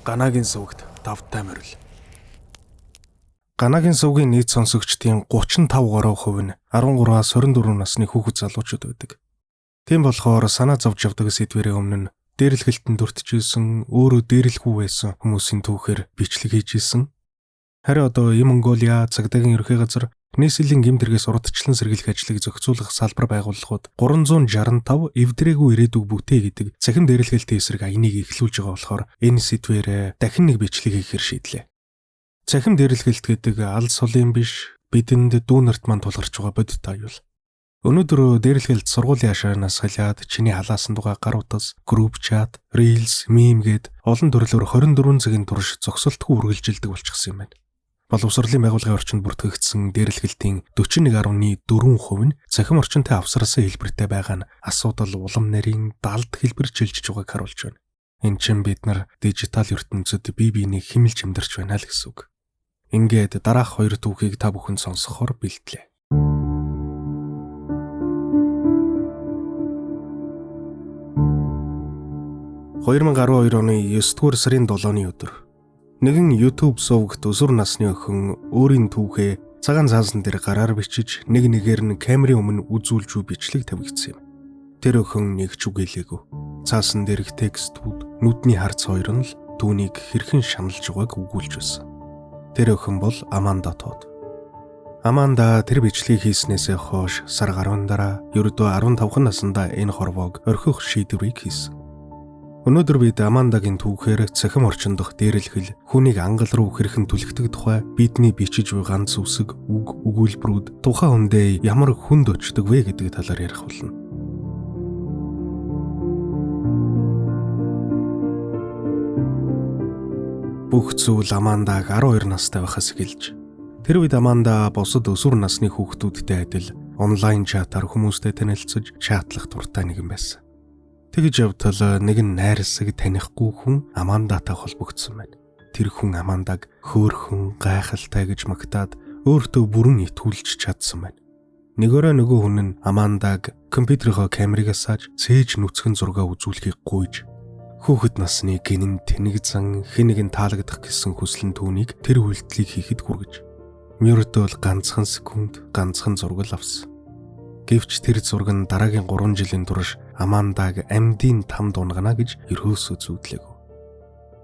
Ганагийн сувагт давтай морил. Ганагийн сувгийн нийт сонсогчдын 35% нь 13-аас 24 насны хүүхэд залуучууд байдаг. Тийм болохоор санаа зовж явдаг сэдвэрээ өмнө нь дээрлэхэлтэн дүртжсэн, өөрөө дээрлэхгүй байсан хүмүүсийн түүхээр бичлэг хийжсэн. Харин одоо Монголиа цагдаагийн ерхий газар нийслэлийн гэмтэргээс урдчлан сэргийлэх ажлыг зохицуулах салбар байгууллагууд 365 эвдрээгүй ирээдүг бүтээ гэдэг цахим дээрлэхэлтийн эсрэг аяныг эхлүүлж байгаа болохоор энэ сэдвээр дахин нэг бичлэг хийхээр шийдлээ. Цахим дээрлэхэлт гэдэг алс сулын биш бидэнд дүүнерт мань тулгарч байгаа бодит аюул. Өнөөдөр дээрлэхэлт сургуулийн хашаанаас халиад чиний халаасан дугаа гар утас, групп чат, reels, meme гээд олон төрлөөр 24 цагийн турш зогсолтгүй үргэлжилдэг болчихсон юм байна. Боловсролын байгууллагын орчинд бүртгэгдсэн дээрлэхэлтийн 41.4% нь цахим орчинтой авсарсан хэлбэртэй байгаа нь асуудал улам нарийн далд хэлбэр чилжиж байгааг харуулж байна. Энд чинь бид нар дижитал ертөнцид бие биенийг хэмэлж амьдарч байна л гэсэн үг. Ингээд дараах хоёр түүхийг та бүхэн сонсохоор бэлтлээ. 2012 оны 9-р сарын 7-ны өдөр нэгэн YouTube сувагт өсвөр насны охин өөрийн түүхээ цагаан цаасан дээр гараар бичиж нэг нэгээр нь камерын өмнө үзүүлж бичлэг тавигдсан юм. Тэр охин нэг ч үг хэлээгүй. Цаасан дээрх текстүүд нүдний харц хоёр нь л түүнийг хэрхэн шаналж байгааг өгүүлж байсан. Тэр охин бол Аманда Тод. Аманда тэр бичлэгийг хийснээсээ хойш сар гаруун дараа ердөө 15 наснда энэ хорвоог орхих шийдвэрийг хийсэн. Өнөөдөр бид Амандагийн түүхээр цахим орчин дох дээрлэхэл хүнийг ангал руу хэрхэн түлхдэг тухай бидний бичиж буй ганц үсэг үг өгүүлбэрүүд тухайн хүндээ ямар хүнд очдог вэ гэдэг талаар ярих болно. Бүх зүйл Амандаг 12 настай байхаас эхэлж. Тэр үед Аманда бусад өсвөр насны хүүхдүүдтэй адил онлайн чатаар хүмүүстэй танилцж чатлах дуртай нэгэн байсан. Тэгж явтал нэгэн найрсаг танихгүй хүн Амандатай холбогдсон байна. Тэр хүн Амандаг хөөрхөн, гайхалтай гэж магтаад өөртөө бүрэн итгүүлж чадсан байна. Нөгөө хүн нь Амандаг компьютерийнхоо камерыг асааж цээж нүцгэн зураг үзүүлэхийг гуйж хүүхэд насны гинэн тэнэг зан хэнэгэн таалагдах гэсэн хүсэл нь түүнийг тэр үйлдэлийг хийхэд хүргэж мөрдөл ганцхан секунд ганцхан зураг авсан. Гэвч тэр зураг нь дараагийн 3 жилийн турш Амандаг амьдын там дунгана гэж ерөөсөө зүүдлээгүй.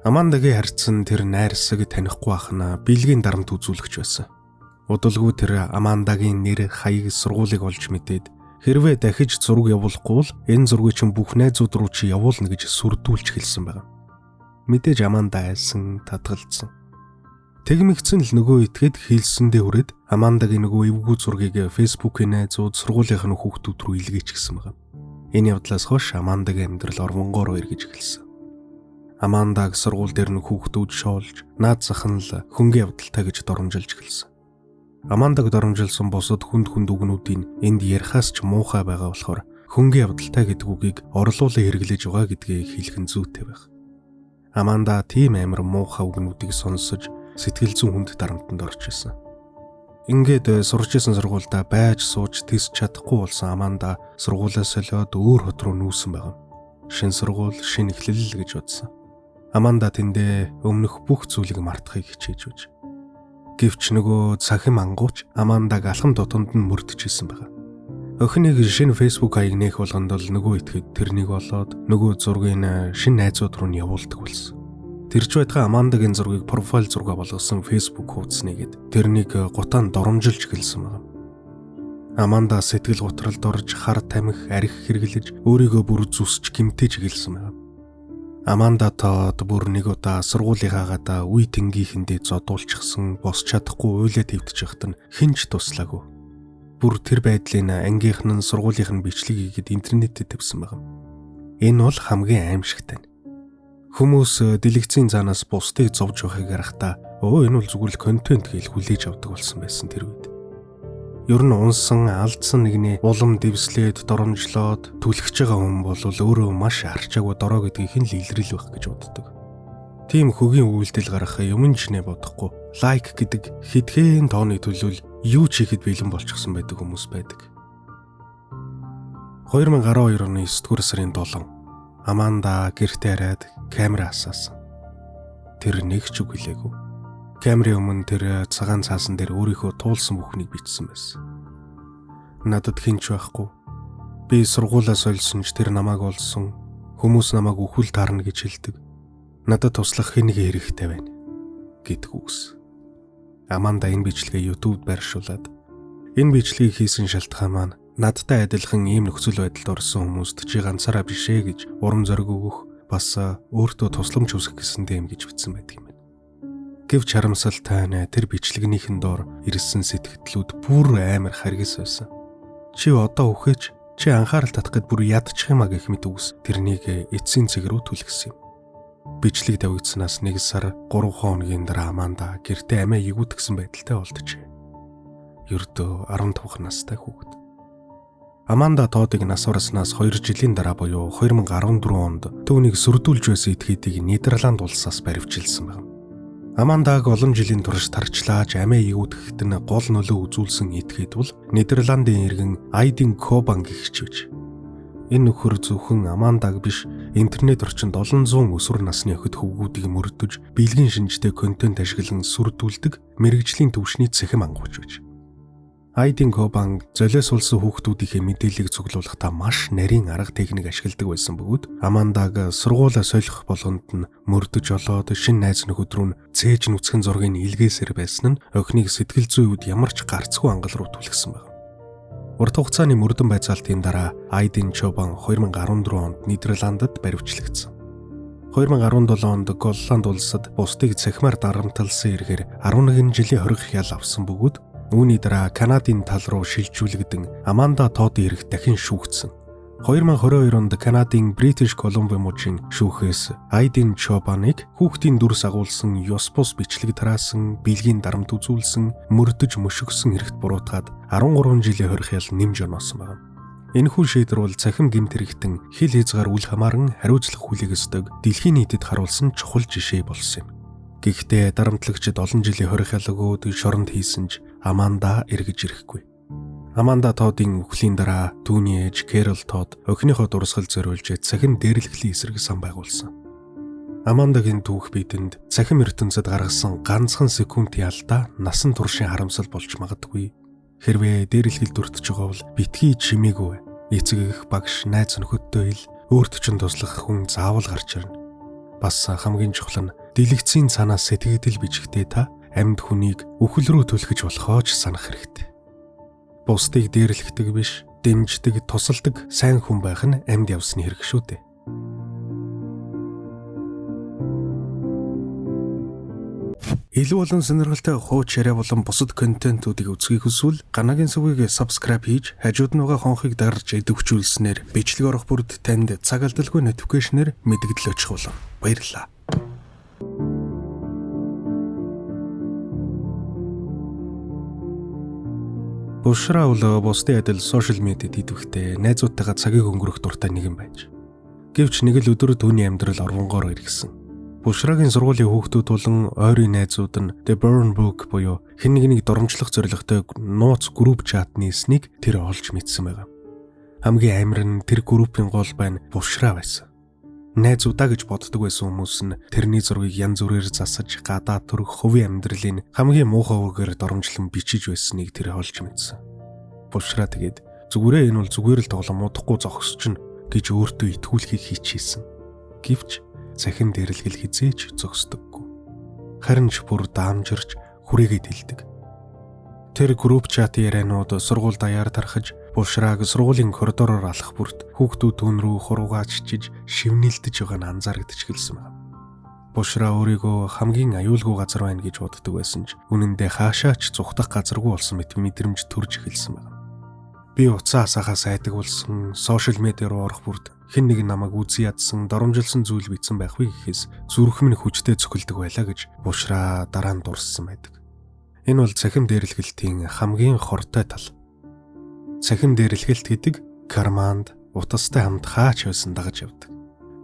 Амандагийн харьцан тэр найрсаг танихгүй ахна бэлгийн дарамт үзүүлэгч байсан. Удалгүй тэр Амандагийн нэр хаяг сургуулийг олж мэдээд хэрвээ дахиж зураг явуулахгүй бол энэ зургийг чинь бүх найзууд руу чи явуулна гэж сүрдүүлж хэлсэн байна. Мэдээж Аманда айсан татгалцсан. Тэгмэгцэн л нөгөө итгэд хэлсэндээ хүрээд Амандагийн нөгөө эвгүй зургийг Facebook-ийн найзууд сургуулийнхын хүүхдүүд рүү илгээч гэсэн байна. Энэ явдлаас хойш Амандагийн амьдрал ормонгоор эргэж эхэлсэн. Амандаг сургууль дээр нь хүүхдүүд шоолж, наад зах нь л хөнгөн явдалтай гэж доромжилж эхэлсэн. Амандаг доромжилсан бусад хүнд үгнүүдийн энд ярихаас ч муухай байгаа болохоор хөнгөн явдалтай гэдэг үгийг орлуулан хэрэглэж байгаа гэдгээ хэлэх нь зүйтэй байх. Аманда тийм амар муухай үгнүүдийг сонсож сэтгэл зүйн хүнд дарамтанд орж исэн. Ингээд сурч исэн сургуультай байж сууж тэс чадахгүй болсон Аманда сургуулиас солиод өөр хот руу нүүсэн байгаа. Шинэ сургууль, шинэ эхлэл гэж бодсон. Аманда тэндээ өмнөх бүх зүйлийг мартахыг хичээж байж. Гэвч нөгөө цахим ангууч Амандаг алхам дотонд нь мөрдөж исэн байгаа. Охиныг шинэ Facebook хаяг нээх болгонд л нөгөө итгэд тэрнийг болоод нөгөө зургийг шинэ найзууд руу нь явуулдаг болсон. Тэрч байтугай Амандагийн зургийг профайл зураг болгосон Facebook хуудас нэгэд тэрнийг гутаанд доромжилж эхэлсэн байна. Аманда сэтгэл готролд орж хар тамхи арх хэрглэж өөрийгөө бүр зүсч гэмтэж эхэлсэн байна. Аманда Тод бүр нэг удаа сургуулийнхаа гадаа үе тэнгийнхэндээ зодуулчихсан бос чадахгүй уйлаа твтчих хат нь хинч туслаагүй. Бүр тэр байдлыг ангийнх нь сургуулийнх нь бичлэг хийгээд интернетэд тавьсан байна. Энэ бол хамгийн аимшигтай. Хүмүүс дэлгэцийн заанаас бусдыг зовж байгааг харахтаа энэ бол зүгээр л контент гэж хүлээж авдаг болсон байсан тэр үед. Ер нь унсан, алдсан нэгний улам дэвслээд доромжлоод түлхэж байгаа хүн бол өөрөө маш арчаагүй дорой гэдгийг хэн л илрэл байх гэж боддог. Тийм хөгийн үйлдэл гаргах юм ч нэ бодохгүй. Лайк гэдэг хэдхэн тооны төлөв юу ч хийхэд бэлэн болчихсон байдаг хүмүүс байдаг. 2012 оны 9-р сарын 7 Аманда гэртээ хараад камер асаасан. тэр нэг ч үг хэлээгүй. Камерын өмнө тэр цагаан цаасан дээр өөрийнхөө туулсан бүхнийг бичсэн байсан. Надад хинч байхгүй. Би сургуулаа сольсон ч тэр намайг олсон. Хүмүүс намайг үхэл таарна гэж хэлдэг. Надад туслах хэн нэг хэрэгтэй байна гэдэг үгс. Аманда энэ бичлэгээ YouTube-д байршуулад энэ бичлэгийг хийсэн шалтгаан маань надтай адилхан ийм нөхцөл байдалд орсон хүмүүст чи ганцаараа биш ээ гэж урам зориг өгөх бас өөртөө тусламж хүсэх гэсэндээ юм гэж бичсэн байдаг юм байна. Гэвч харамсалтай нь тэр бичлэгнийхэн доор ирсэн сэтгэлдлүүд бүр амар харгис байсан. Чи одоо үхэж чи анхаарал татах гэд бүр ядчих юм а гэх мэт үгс тэрнийг эцсийн цэг рүү түлхсэн юм. Бичлэг давигдсанаас 1 сар 3 хоногийн дараа Аманда гэртээ амиа игүүдгсэн байдалтай болджээ. Ердөө 15 настай хүүхэд. Аманда Тодыг нас барснаас 2 жилийн дараа буюу 2014 онд түүнийг сүрдүүлж байсан этгээдийг Нидерланд улсаас баривчилсан байна. Амандаг олон жилийн турш тарчлааж амиа игүүдгэхэд нь гол нөлөө үзүүлсэн этгээд бол Нидерландын иргэн Айдин Кобан гэгчвэж. Энэ нөхөр зөвхөн Амандаг биш, интернет орчинд олон зуун өсвөр насны охид хөвгүүдийг мөрдөж, бэлгийн шинжтэй контент ашиглан сүрдүүлдэг мэрэгжлийн төвшний цэхэм ангууч гэж. Айдин Кобан золиос улсын хүүхдүүдийнхээ мэдээллийг цуглуулахдаа маш нарийн арга техник ашигладаг байсан бөгөөд Амандаг сургуулаа солих болгонд нь мөрдөж олоод шинэ найз нөхөд рүү цээж нүцгэн зургийг илгээсээр байсан нь охиныг сэтгэл зүйн үед ямар ч гарцгүй ангал руу түлхсэн байна. Урт хугацааны мөрдөн байцаалтын дараа Айдин Кобан 2014 онд Нидерландад баривчлагдсан. 2017 онд Голланд улсад бусдыг цахимаар дарамтлсан эргээр 11 жилийн хориг хял авсан бөгөөд үүний дараа Канадын тал руу шилжүүлэгдэн Аманда Тодын эрх дахин шүүгдсэн. 2022 онд Канадын British Columbia мужийн шүүхээс Айдин Кобаныг хүүхдийн дүрс агуулсан, ёс бус бичлэг тараасан, бэлгийн дарамт үзүүлсэн, мөрдөж мөшөгсөн хэрэгт буруутгаад 13 жилийн хориг хял нэмж оноосон байна. Энэхүү шийдвэр бол цахим гэмт хэрэгтэн хил хязгаар үл хамааран хариуцлах хүлээг өсдөг дэлхийн нийтэд харуулсан чухал жишээ болсон юм. Гэхдээ дарамтлагчид олон жилийн хориг хял өгөөд шоронд хийсэн ч Аманда эргэж ирэхгүй. Аманда Тодын үхлийн дараа түүний ээж Кэрол Тод охиныхоо дурсгал зориулж цахим дээрлэхлийн эсрэг сан байгуулсан. Амандагийн түүх бидэнд цахим ертөнцид гаргасан ганцхан секундын алдаа насан туршийн харамсал болж магадгүй. Хэрвээ дээрлэхэл дүртэж байгаа бол битгий чимээгүй. Эцэг эх багш найз нөхөдтэй ил өөрт чинь туслах хүн заавал гарч ирнэ. Бас хамгийн чухал нь дэлгэцийн цанаас сэтгэгдэл бичгтээ та амьд хүнийг үхэл рүү түлхэж болохоо ч санах хэрэгтэй. Бусдыг дээрлэхдэг биш, дэмждэг, тусалдаг сайн хүн байх нь амьд явсны хэрэг шүү дээ. Илүү олон сонирхолтой хууч яриа болон бусад контентуудыг үзхийг хүсвэл Ганагийн сүгийг subscribe хийж, хажууд нь байгаа хонхыг дарж идэвхжүүлснээр бичлэг орох бүрд танд цаг алдалгүй notification-ээр мэдэгдэл очих болно. Баярлалаа. Бушра бол бусдын адил сошиал медиад идэвхтэй найзуудтайгаа цагийг өнгөрөх дуртай нэгэн байж. Гэвч нэг л өдөр түүний амьдрал орвонгоор иргсэн. Бушрагийн сургуулийн хүүхдүүд болон ойрын найзууд нь The Burn Book буюу хэн нэгнийг доромжлох зорилготой нууц групп чат нээснийг тэр олж мэдсэн байгаа. Хамгийн амар нь тэр группийн гол байна Бушра байсан. Найзуудаа гэж боддог байсан хүмүүс нь тэрний зургийг янз бүрээр засаж гадаа төрөх хувийн амьдралын хамгийн муухай үгээр доромжлон бичиж байсныг тэр олж мэдсэн. Бушра тэгээд зүгээрээ энэ бол зүгээр л тоглоом удахгүй зогсчихно гэж өөртөө итгүүлэхийг хичээсэн. Гэвч цахим дээрлэгэл хизээч зогсдоггүй. Харин ч бүр даамжирч хүрээгээд хэлдэг. Тэр групп чат ярианууд сургууль даяар тархаж, Бушраг сургуулийн коридороор алах бүрт хүүхдүүд түүн рүү хуруугаачиж, шивнэлдэж байгааг нь анзаарэгдэж эхэлсэн байна. Бушра өөрийгөө хамгийн аюулгүй газар байна гэж боддог байсан ч үнэндээ хаашаач зүхтах газаргүй болсон мэт мэдрэмж төрж эхэлсэн байна. Би уцаа асаахаас айдаг болсон, сошиал медиа руу орох бүрд хэн нэг намайг үзий ядсан, доромжилсан зүйл бичсэн байх вэ гэхээс зүрх минь хүчтэй цохилдог байлаа гэж Бушра дараа нь дурссан байдаг. Энэ бол цахим дээрлэгэлтийн хамгийн хортой тал. Цахим дээрлэгэлт гэдэг карманд утастай хамт хаач байсан дагаж явдаг.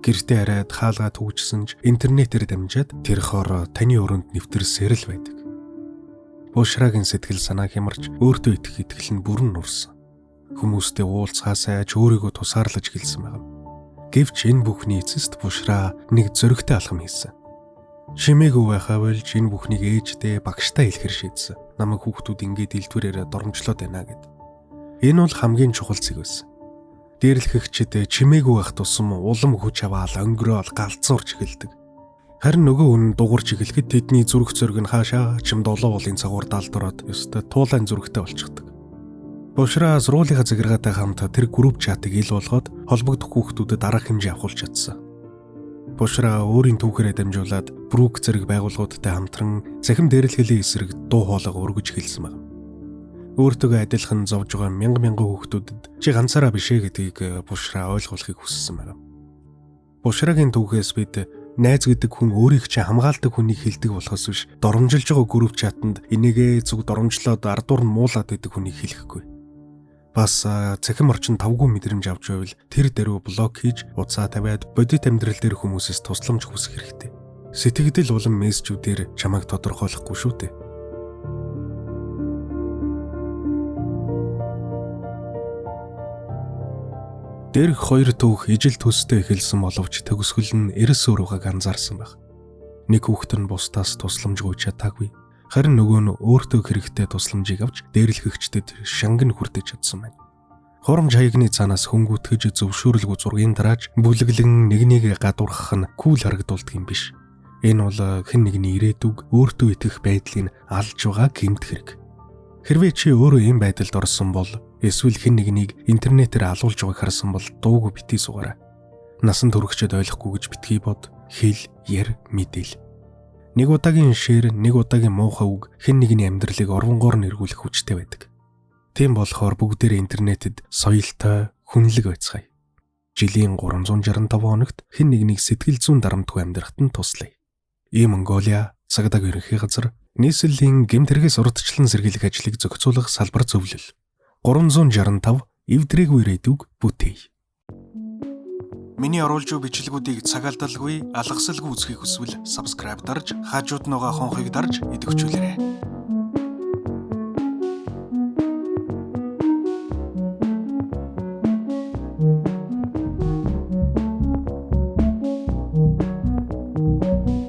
Гэртээ арайд хаалгаа түүжсэн ч интернетээр дамжаад тэр хор таны өрөөнд нэвтэрсээр л байдаг. Бушрагийн сэтгэл санаа хямарч өөртөө итгэх итгэл нь бүрэн нурсан. Хүмүүстэй уулзахаасай ч өөрийгөө тусаарлаж эхэлсэн байна. Гэвч энэ бүхний эцэст Бушра нэг зөрөгтэй алхам хийсэн. Чимээгүй байхаа болж энэ бүхнийг ээждээ багштай хэлэхэр шийдсэн. Намайг хүүхдүүд ингээд илтвэрээр доромжлоод байна гэд. Энэ бол хамгийн чухал зэг байсан. Дээрлэхэгчид чимээгүй байх тусам улам хүч аваал өнгөрөөл галзуурч эхэлдэг. Харин нөгөө хүн дуурч эхлэхэд тэдний зүрх зориг нь хаашаа чим долоо уулын цагуур далдураад ёстой туулайн зүрхтэй болчихдог. Бушраа сургуулийнхаа захиргаатай хамт тэр групп чатыг ил болгоод холбогдох хүүхдүүдэд арга хэмжээ авахулж чадсан. Бушраа өөрийн түүхээрээ дамжуулаад Брук зэрэг байгууллагуудтай хамтран захим дээрлэхлийн эсрэг дуу хоолой өргөж эхэлсэн байна. Өөртөө адилхан зовж байгаа мянган хүүхдүүдэд чи ганцаараа биш ээ гэдгийг Бушраа ойлгуулахыг хүссэн байна. Бушрагийн түүхээс бид найз гэдэг хүн өөрийг ч хамгаалдаг хүнийг хэлдэг болохоос биш доромжилж байгаа групп чатанд энийгээ зүг доромжлоод ардуур нь муулаад байдаг хүнийг хэлэхгүй. Бас цахим орчин тавгүй мэдрэмж авч байвал тэр дэрүү блок хийж уцаа тавиад бодит амьдрал дээр хүмүүсээс тусламж хүсэх хэрэгтэй. Сэтгэгдэл улам мессежүүдээр чамайг тодорхойлохгүй шүү дээ. Дээрх хоёр түүх ижил төстэй эхэлсэн боловч төгсгөл нь эрс өрөөг анзаарсан байх. Нэг хүүхэд нь бусдаас тусламж гуйж чадаагүй. Харин нөгөө нь өөртөө хэрэгтэй тусламжийг авч дээрлэхэгчдэд шанган хүртэж чадсан байна. Хоромж хаягны цаанаас хөнгүүтгэж зөвшөөрлгүй зургийн дарааж бүлэглэн нэгнийг гадуурхах нь кул харагдуулдаг юм биш. Энэ бол хэн нэгний ирээдүг өөртөө итгэх байдлыг алж байгаа гэмт хэрэг. Хэрвээ чи өөрөө ийм байдалд орсон бол эсвэл хэн нэгнийг интернетээр алуулж байгааг харсан бол дуугүй битгий суугаарай. Насан туршид ойлгохгүй гэж битгий бод, хэл, яр, мэдэл. Нэг удаагийн шир, нэг удаагийн муухай үг хэн нэгний амьдралыг орвонгоор нэргүүлэх хүчтэй байдаг. Тийм болохоор бүгдээрээ интернетэд соёлтой, хүнлэг байцгаая. Жилийн 365 хоногт хэн нэгнийг сэтгэл зүйн дарамтгүй амьдрахад нь туслая. Ийм Монголиа цагдаа ерөнхий газар нийслэлийн гэмт хэрэгээс урдчлан сэргийлэх ажлыг зохицуулах салбар зөвлөл. 365 эвдрээгүй ирээдүг бүтээе. Миний оруулж буй бичлэгүүдийг цаг алдалгүй, алгасалгүй үзхийг хүсвэл subscribe дарж, хажууд байгаа хонхыг дарж идэвхжүүлээрэй.